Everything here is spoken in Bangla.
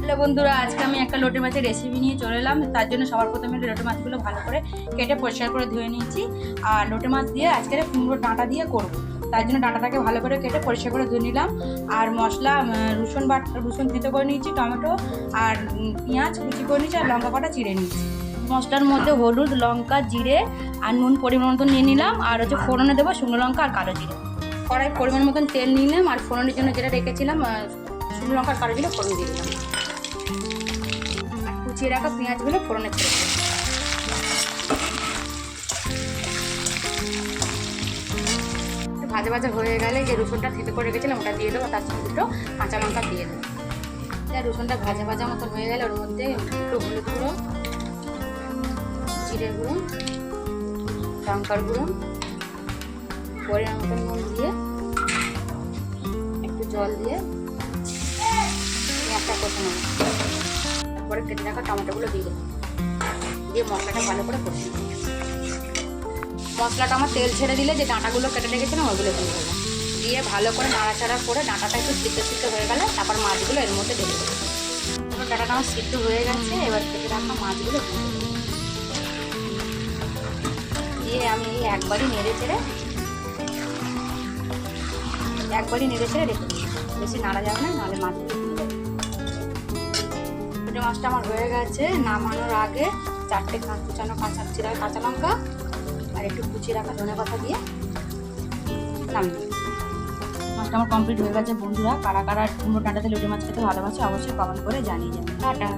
হ্যালো বন্ধুরা, আজকে আমি একটা লোটে মাছের রেসিপি নিয়ে চলে এলাম। তার জন্য সবার প্রথমে লোটে মাছগুলো ভালো করে কেটে পরিষ্কার করে ধুয়ে নিয়েছি। আর লোটে মাছ দিয়ে আজকে কুমড়োর ডাঁটা দিয়ে করব। তার জন্য ডাঁটাটাকে ভালো করে কেটে পরিষ্কার করে ধুয়ে নিলাম। আর মশলা রসুন থেঁতো করে নিয়েছি, টমেটো আর পেঁয়াজ কুচি করে নিয়েছি, আর লঙ্কা কটা চিড়ে নিয়েছি। মশলার মধ্যে হলুদ, লঙ্কা, জিরে আর নুন পরিমাণ মতন নিয়ে নিলাম। আর ফোড়নে দেবো শুকনো লঙ্কা আর কালো জিরে। কড়াই পরিমাণ মতন তেল নিলাম, আর ফোড়নের জন্য যেটা রেখেছিলাম শুকনো লঙ্কা আর কালো জিরে ফোড়ন দিয়ে দিলাম। কুচিয়ে রাখা পেঁয়াজগুলো ফোড়নে ছেড়ে দেবো। ভাজা ভাজা হয়ে গেলে যে রসুনটা থেঁতো করে রেখেছিলাম ওটা দিয়ে দেবো, তার সঙ্গে দুটো কাঁচা লঙ্কা দিয়ে দেবো। রসুনটা ভাজা ভাজা মতন হয়ে গেলে ওর মধ্যে একটু হলুদ গুঁড়ো, জিরে গুঁড়ো, লঙ্কার গুঁড়ো, পরিমাণ মতন নুন দিয়ে একটু জল দিয়ে পেঁয়াজটা কষে নেব। তারপরে কেটে রাখা টমেটোগুলো দিয়ে দেবো, দিয়ে মশলাটা ভালো করে কষে নেব। মশলাটা আমার তেল ছেড়ে দিলে যে ডাঁটাগুলো কেটে রেখেছিলাম ওগুলো দিয়ে দেবো। দিয়ে ভালো করে নাড়াচাড়া করে ডাঁটাটা একটু সিদ্ধ হয়ে গেলে তারপর মাছগুলো এর মধ্যে ঢেলে দেবো। ডাঁটাটা আমার সিদ্ধ হয়ে গেছে, এবার কেটে রাখা মাছগুলো দিয়ে আমি একবারই নেড়ে চেড়ে রেখে দিই। বেশি নাড়া যাবে না, নাহলে মাছগুলো ছোটো মাছটা আমার হয়ে গেছে। নামানোর আগে 4টে কুচানো কাঁচা লঙ্কা আর একটু কুচিয়ে রাখা ধনেপাতা দিয়ে নামিয়ে। মাছটা আমার কমপ্লিট হয়ে গেছে। বন্ধুরা, কারা কারা কুমড়ো ডাঁটাতে লোটে মাছ খেতে ভালোবাসে অবশ্যই কমেন্ট করে জানিয়ে যাবে। টাটা।